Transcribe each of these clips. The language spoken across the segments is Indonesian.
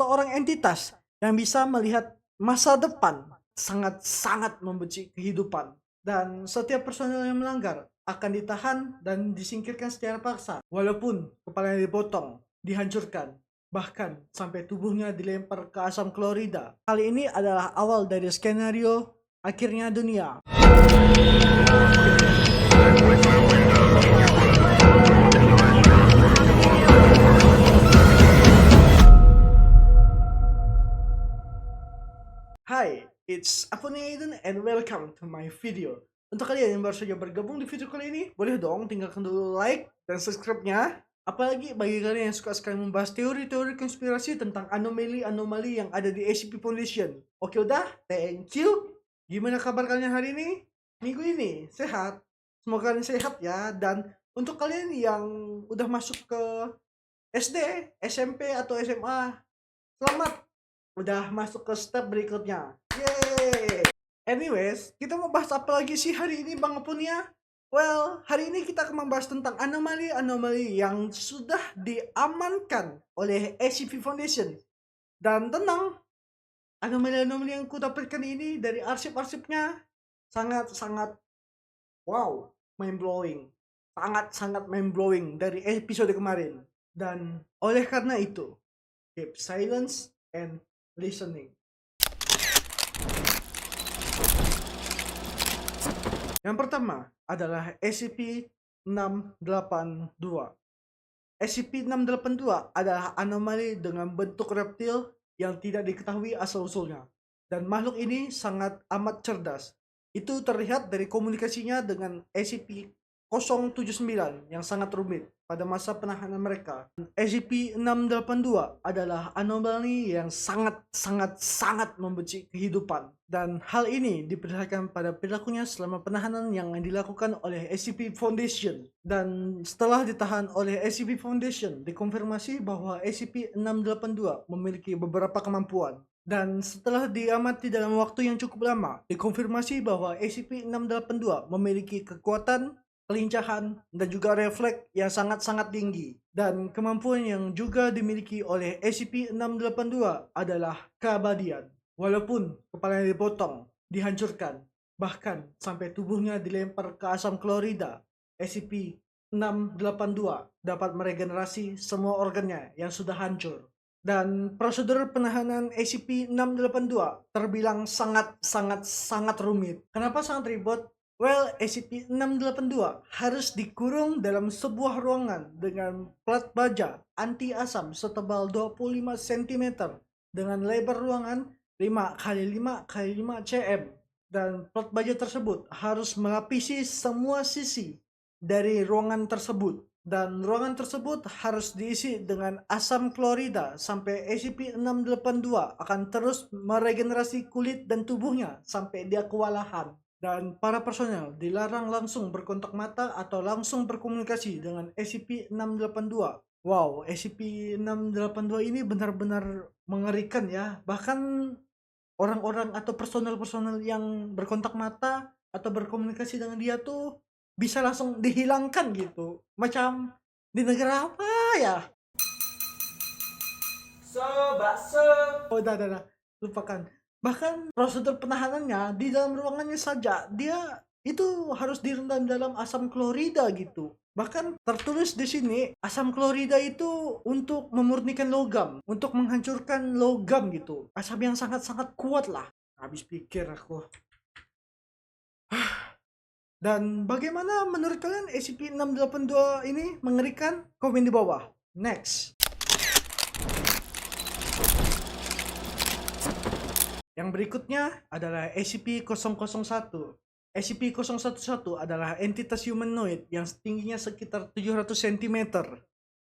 seorang entitas yang bisa melihat masa depan, sangat-sangat membenci kehidupan. Dan setiap personel yang melanggar akan ditahan dan disingkirkan secara paksa. Walaupun kepalanya dipotong, dihancurkan, bahkan sampai tubuhnya dilempar ke asam klorida. Kali ini adalah awal dari skenario akhirnya dunia. Hai, it's Apone Aiden and welcome to my video. Untuk kalian yang baru saja bergabung di video kali ini, boleh dong tinggalkan dulu like dan subscribe-nya. Apalagi bagi kalian yang suka sekali membahas teori-teori konspirasi tentang anomali-anomali yang ada di SCP Foundation. Oke udah, thank you. Gimana kabar kalian hari ini? Minggu ini sehat? Semoga kalian sehat ya. Dan untuk kalian yang udah masuk ke SD, SMP atau SMA, selamat udah masuk ke step berikutnya. Yeay. Anyways, kita mau bahas apa lagi sih hari ini Bang Apunia? Well, hari ini kita akan membahas tentang anomali-anomali yang sudah diamankan oleh SCP Foundation. Dan tenang, anomali-anomali yang ku dapatkan ini dari arsip-arsipnya sangat-sangat wow, mind blowing. Sangat-sangat mind blowing dari episode kemarin. Dan oleh karena itu, keep silence and listening. Yang pertama adalah SCP-682. SCP-682 adalah anomali dengan bentuk reptil yang tidak diketahui asal-usulnya. Dan makhluk ini sangat amat cerdas. Itu terlihat dari komunikasinya dengan SCP-079 yang sangat rumit pada masa penahanan mereka. SCP-682 adalah anomali yang sangat membenci kehidupan. Dan hal ini diperlihatkan pada perilakunya selama penahanan yang dilakukan oleh SCP Foundation. Dan setelah ditahan oleh SCP Foundation, dikonfirmasi bahwa SCP-682 memiliki beberapa kemampuan. Dan setelah diamati dalam waktu yang cukup lama, dikonfirmasi bahwa SCP-682 memiliki kekuatan, kelincahan, dan juga refleks yang sangat tinggi. Dan kemampuan yang juga dimiliki oleh SCP-682 adalah keabadian. Walaupun kepalanya dipotong, dihancurkan, bahkan sampai tubuhnya dilempar ke asam klorida, SCP-682 dapat meregenerasi semua organnya yang sudah hancur. Dan prosedur penahanan SCP-682 terbilang sangat rumit. Kenapa sangat ribet? Well, SCP-682 harus dikurung dalam sebuah ruangan dengan plat baja anti asam setebal 25 cm dengan lebar ruangan 5x5x5 cm, dan plat baja tersebut harus melapisi semua sisi dari ruangan tersebut, dan ruangan tersebut harus diisi dengan asam klorida sampai SCP-682 akan terus meregenerasi kulit dan tubuhnya sampai dia kewalahan. Dan para personel dilarang langsung berkontak mata atau langsung berkomunikasi dengan SCP-682. Wow, SCP-682 ini benar-benar mengerikan ya. Bahkan orang-orang atau personel-personel yang berkontak mata atau berkomunikasi dengan dia tuh bisa langsung dihilangkan gitu. Macam di negara apa ya? Bakso. Oh, udah, lupakan. Bahkan prosedur penahanannya di dalam ruangannya saja, dia itu harus direndam dalam asam klorida gitu. Bahkan tertulis di sini, asam klorida itu untuk memurnikan logam, untuk menghancurkan logam gitu. Asam yang sangat kuat lah. Habis pikir aku. Dan bagaimana menurut kalian SCP-682 ini mengerikan? Komen di bawah. Next. Yang berikutnya adalah SCP-001. SCP-011 adalah entitas humanoid yang tingginya sekitar 700 cm.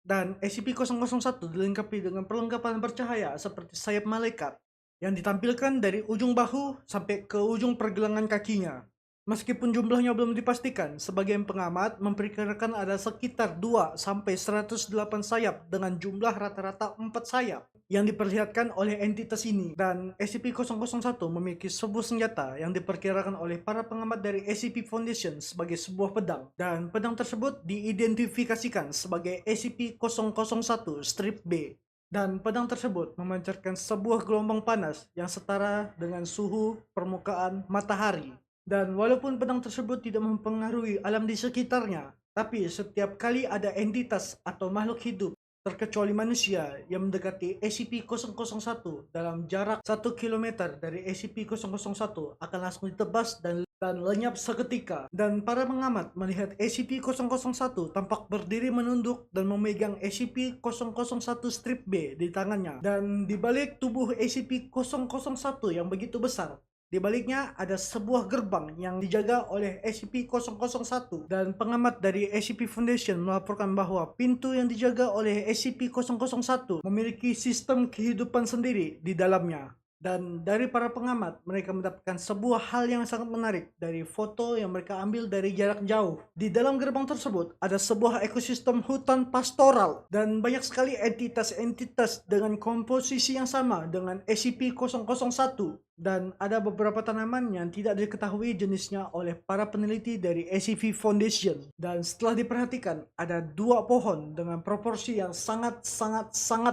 Dan SCP-001 dilengkapi dengan perlengkapan bercahaya seperti sayap malaikat yang ditampilkan dari ujung bahu sampai ke ujung pergelangan kakinya. Meskipun jumlahnya belum dipastikan, sebagian pengamat memperkirakan ada sekitar 2-108 sayap dengan jumlah rata-rata 4 sayap yang diperlihatkan oleh entitas ini. Dan SCP-001 memiliki sebuah senjata yang diperkirakan oleh para pengamat dari SCP Foundation sebagai sebuah pedang. Dan pedang tersebut diidentifikasikan sebagai SCP-001-B. Dan pedang tersebut memancarkan sebuah gelombang panas yang setara dengan suhu permukaan matahari. Dan walaupun pedang tersebut tidak mempengaruhi alam di sekitarnya, tapi setiap kali ada entitas atau makhluk hidup, terkecuali manusia, yang mendekati SCP-001 dalam jarak 1 kilometer dari SCP-001 akan langsung ditebas dan lenyap seketika. Dan para pengamat melihat SCP-001 tampak berdiri menunduk dan memegang SCP-001 strip B di tangannya. Dan di balik tubuh SCP-001 yang begitu besar, di baliknya ada sebuah gerbang yang dijaga oleh SCP-001, dan pengamat dari SCP Foundation melaporkan bahwa pintu yang dijaga oleh SCP-001 memiliki sistem kehidupan sendiri di dalamnya. Dan dari para pengamat, mereka mendapatkan sebuah hal yang sangat menarik dari foto yang mereka ambil dari jarak jauh. Di dalam gerbang tersebut ada sebuah ekosistem hutan pastoral dan banyak sekali entitas-entitas dengan komposisi yang sama dengan SCP-001. Dan ada beberapa tanaman yang tidak diketahui jenisnya oleh para peneliti dari SCP Foundation. Dan setelah diperhatikan, ada 2 pohon dengan proporsi yang sangat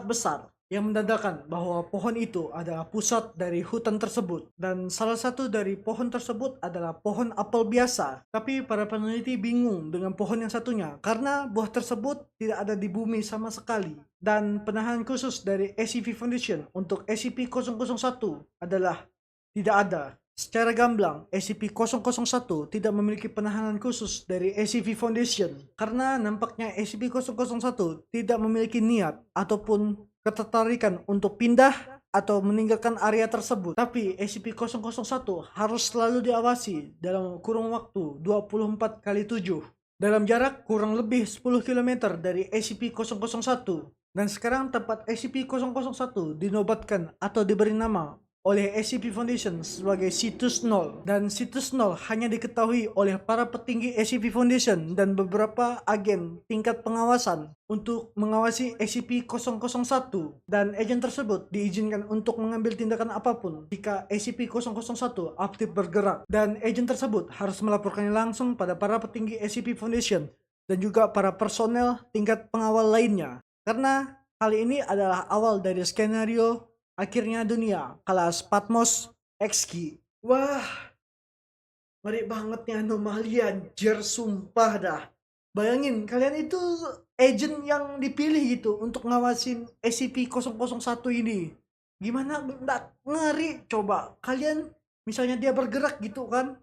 besar, yang menandakan bahwa pohon itu adalah pusat dari hutan tersebut. Dan salah satu dari pohon tersebut adalah pohon apel biasa. Tapi para peneliti bingung dengan pohon yang satunya karena buah tersebut tidak ada di bumi sama sekali. Dan penahan khusus dari SCP Foundation untuk SCP-001 adalah tidak ada. Secara gamblang, SCP-001 tidak memiliki penahanan khusus dari SCP Foundation karena nampaknya SCP-001 tidak memiliki niat ataupun ketertarikan untuk pindah atau meninggalkan area tersebut. Tapi SCP-001 harus selalu diawasi dalam kurun waktu 24x7 dalam jarak kurang lebih 10 km dari SCP-001. Dan sekarang tempat SCP-001 dinobatkan atau diberi nama oleh SCP Foundation sebagai Situs 0, dan Situs 0 hanya diketahui oleh para petinggi SCP Foundation dan beberapa agen tingkat pengawasan untuk mengawasi SCP-001, dan agen tersebut diizinkan untuk mengambil tindakan apapun jika SCP-001 aktif bergerak, dan agen tersebut harus melaporkannya langsung pada para petinggi SCP Foundation dan juga para personel tingkat pengawal lainnya, karena hal ini adalah awal dari skenario akhirnya dunia kelas Patmos XQ. Wah, ngeri banget nih anomali anjir, sumpah dah. Bayangin, kalian itu agent yang dipilih gitu untuk ngawasin SCP-001 ini. Gimana nggak ngeri? Coba, kalian misalnya dia bergerak gitu kan,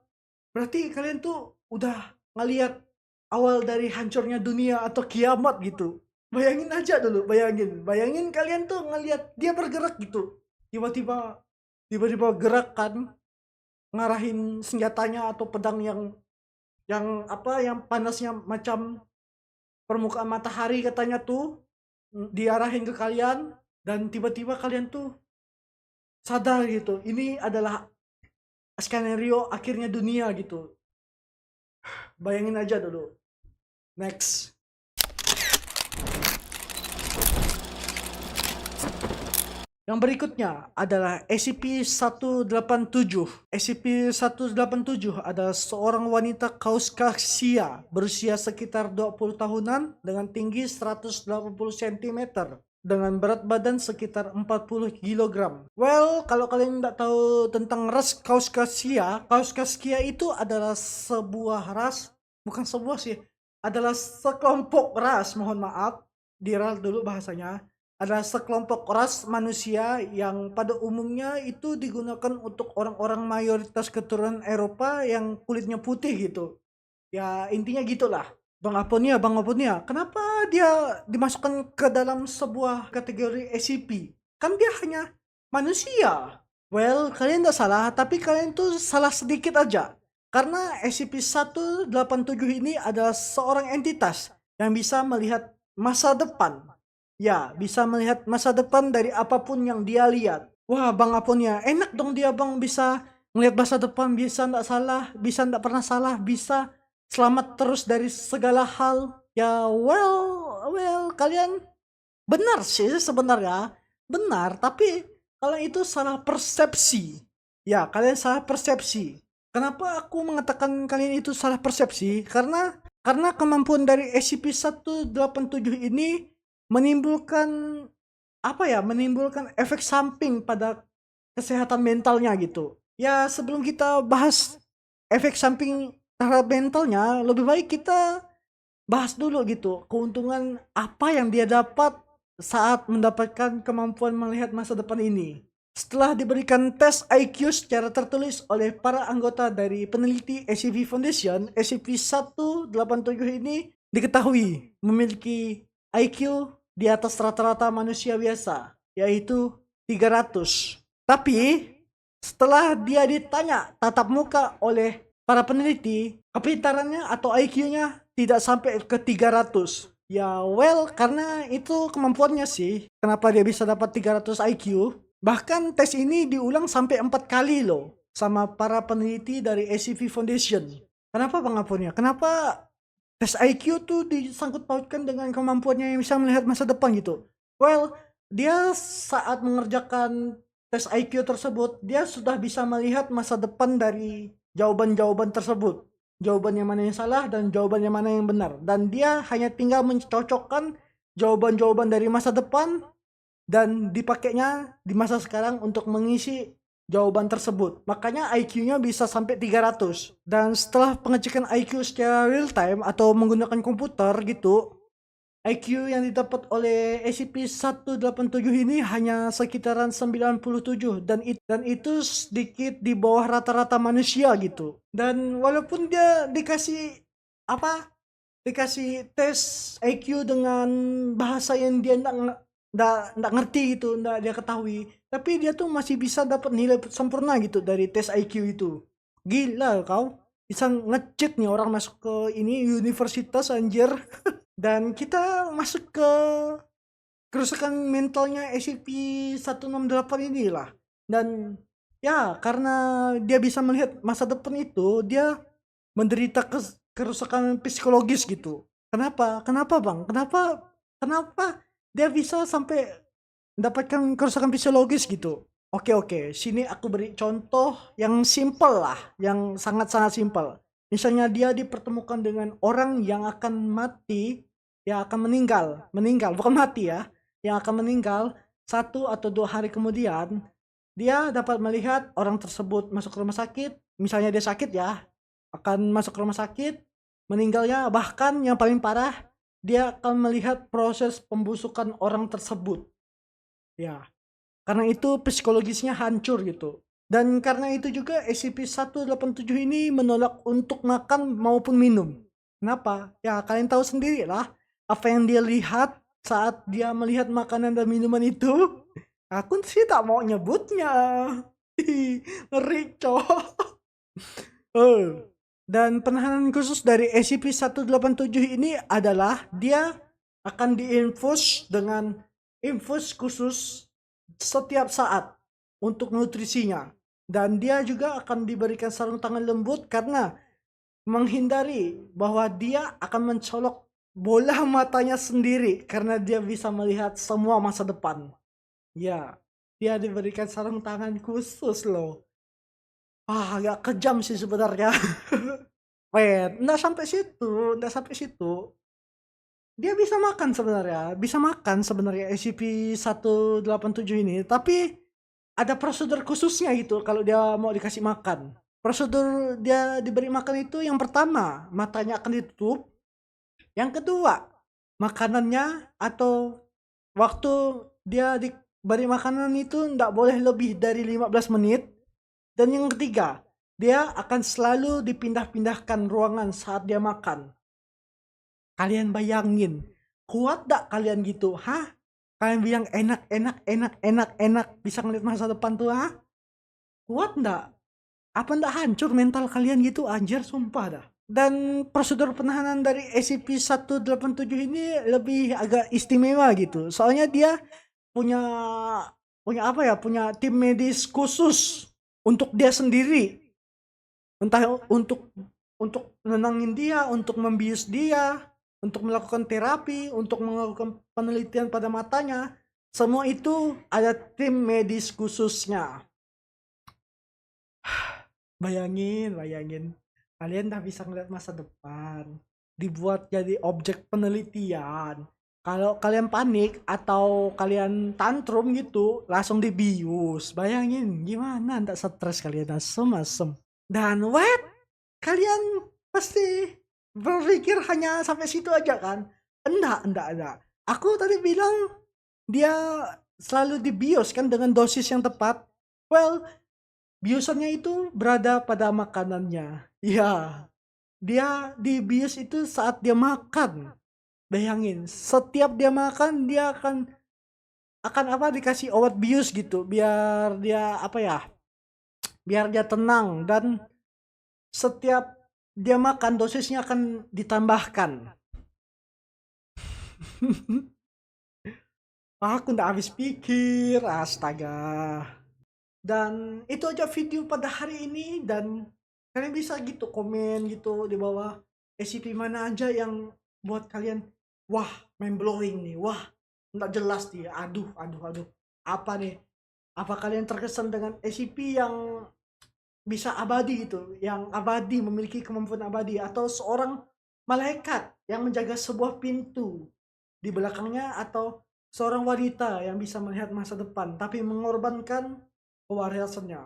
berarti kalian tuh udah ngeliat awal dari hancurnya dunia atau kiamat gitu. Bayangin aja dulu, bayangin kalian tuh ngeliat dia bergerak gitu. Tiba-tiba gerak kan, ngarahin senjatanya atau pedang yang panasnya macam permukaan matahari katanya tuh, diarahin ke kalian, dan tiba-tiba kalian tuh sadar gitu. Ini adalah skenario akhirnya dunia gitu. Bayangin aja dulu. Next. Yang berikutnya adalah SCP-187. SCP-187 adalah seorang wanita Caucasia berusia sekitar 20 tahunan dengan tinggi 180 cm dengan berat badan sekitar 40 kg. Well, kalau kalian tidak tahu tentang ras Caucasia, Caucasia itu adalah sebuah ras, bukan sebuah sih, adalah sekelompok ras, mohon maaf, diralat dulu bahasanya, adalah sekelompok ras manusia yang pada umumnya itu digunakan untuk orang-orang mayoritas keturunan Eropa yang kulitnya putih gitu. Ya intinya gitulah. Bang Aponia, kenapa dia dimasukkan ke dalam sebuah kategori SCP? Kan dia hanya manusia. Well, kalian tidak salah, tapi kalian tuh salah sedikit aja. Karena SCP-187 ini adalah seorang entitas yang bisa melihat masa depan. Ya, bisa melihat masa depan dari apapun yang dia lihat. Wah, Bang Aponia, enak dong dia Bang, bisa melihat masa depan, bisa ndak salah, bisa ndak pernah salah, bisa selamat terus dari segala hal. Ya, well, kalian benar sih sebenarnya. Benar, tapi kalian itu salah persepsi. Ya, kalian salah persepsi. Kenapa aku mengatakan kalian itu salah persepsi? Karena kemampuan dari SCP-187 ini menimbulkan menimbulkan efek samping pada kesehatan mentalnya gitu. Ya sebelum kita bahas efek samping terhadap mentalnya, lebih baik kita bahas dulu gitu keuntungan apa yang dia dapat saat mendapatkan kemampuan melihat masa depan ini. Setelah diberikan tes IQ secara tertulis oleh para anggota dari peneliti SCP Foundation, SCP-187 ini diketahui memiliki IQ di atas rata-rata manusia biasa, yaitu 300. Tapi setelah dia ditanya tatap muka oleh para peneliti, kepintarannya atau IQ-nya tidak sampai ke 300. Ya well, karena itu kemampuannya sih. Kenapa dia bisa dapat 300 IQ? Bahkan tes ini diulang sampai 4 kali loh sama para peneliti dari SCP Foundation. Kenapa pengapunnya? Kenapa tes IQ tuh disangkut pautkan dengan kemampuannya yang bisa melihat masa depan gitu? Well, dia saat mengerjakan tes IQ tersebut, dia sudah bisa melihat masa depan dari jawaban-jawaban tersebut. Jawaban yang mana yang salah dan jawaban yang mana yang benar. Dan dia hanya tinggal mencocokkan jawaban-jawaban dari masa depan dan dipakainya di masa sekarang untuk mengisi jawaban tersebut. Makanya IQ-nya bisa sampai 300. Dan setelah pengecekan IQ secara real time atau menggunakan komputer gitu, IQ yang didapat oleh SCP-187 ini hanya sekitaran 97 dan itu sedikit di bawah rata-rata manusia gitu. Dan walaupun dia apa dikasih tes IQ dengan bahasa yang dia nggak ngerti gitu, nggak dia ketahui, tapi dia tuh masih bisa dapat nilai sempurna gitu dari tes IQ itu. Gila kau, bisa nge-cheat nih orang masuk ke ini universitas anjir. Dan kita masuk ke kerusakan mentalnya SCP-168 inilah. Dan ya karena dia bisa melihat masa depan itu, dia menderita kerusakan psikologis gitu. Kenapa? Kenapa bang? Kenapa dia bisa sampai mendapatkan kerusakan psikologis gitu? Oke, sini aku beri contoh yang simple lah, yang sangat-sangat simpel. Misalnya dia dipertemukan dengan orang yang akan mati, yang akan meninggal, bukan mati ya, yang akan meninggal 1 atau 2 hari kemudian, dia dapat melihat orang tersebut masuk ke rumah sakit, misalnya dia sakit ya, akan masuk ke rumah sakit, meninggalnya, bahkan yang paling parah, dia akan melihat proses pembusukan orang tersebut. Ya, karena itu psikologisnya hancur gitu. Dan karena itu juga SCP-187 ini menolak untuk makan maupun minum. Kenapa? Ya kalian tahu sendiri lah apa yang dia lihat saat dia melihat makanan dan minuman itu. Aku sih tak mau nyebutnya. Ngeri cok. Oh. Dan penahanan khusus dari SCP-187 ini adalah dia akan diinfus dengan infus khusus setiap saat untuk nutrisinya. Dan dia juga akan diberikan sarung tangan lembut karena menghindari bahwa dia akan mencolok bola matanya sendiri karena dia bisa melihat semua masa depan. Ya, dia diberikan sarung tangan khusus loh. Agak kejam sih sebenarnya. Wait, enggak sampai situ. Dia bisa makan sebenarnya SCP-187 ini, tapi ada prosedur khususnya gitu kalau dia mau dikasih makan. Prosedur dia diberi makan itu yang pertama, matanya akan ditutup. Yang kedua, makanannya atau waktu dia diberi makanan itu tidak boleh lebih dari 15 menit. Dan yang ketiga, dia akan selalu dipindah-pindahkan ruangan saat dia makan. Kalian bayangin, kuat gak kalian gitu? Hah? Kalian bilang enak, bisa ngeliat masa depan tuh, hah? Kuat nggak? Apa nggak hancur mental kalian gitu, anjir, sumpah dah. Dan prosedur penahanan dari SCP-187 ini lebih agak istimewa gitu. Soalnya dia punya punya tim medis khusus untuk dia sendiri. Entah untuk nenangin dia, untuk membius dia, untuk melakukan terapi, untuk melakukan penelitian pada matanya. Semua itu ada tim medis khususnya. Bayangin. Kalian udah bisa ngeliat masa depan. Dibuat jadi objek penelitian. Kalau kalian panik atau kalian tantrum gitu, langsung dibius. Bayangin gimana ndak stres kalian asem-asem. Dan kalian pasti berpikir hanya sampai situ aja kan? Enggak. Aku tadi bilang dia selalu dibius kan dengan dosis yang tepat. Well, biusannya itu berada pada makanannya. Ya, dia dibius itu saat dia makan. Bayangin, setiap dia makan dia akan apa dikasih obat bius gitu biar dia apa ya? Biar dia tenang dan setiap dia makan dosisnya akan ditambahkan. Aku ndak habis pikir, astaga. Dan itu aja video pada hari ini dan kalian bisa gitu komen gitu di bawah SCP mana aja yang buat kalian wah mind blowing nih, wah nggak jelas nih, aduh, apa nih? Apa kalian terkesan dengan SCP yang bisa abadi gitu, yang abadi memiliki kemampuan abadi atau seorang malaikat yang menjaga sebuah pintu di belakangnya atau seorang wanita yang bisa melihat masa depan tapi mengorbankan kewarasannya.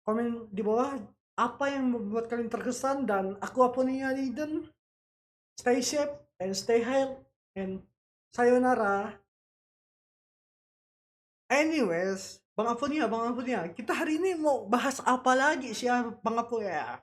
Komen di bawah apa yang membuat kalian terkesan dan aku Aponia Eden. Stay safe and stay healthy and sayonara. Anyways, Bang Aponia, kita hari ini mau bahas apa lagi sih ya, Bang Aponia?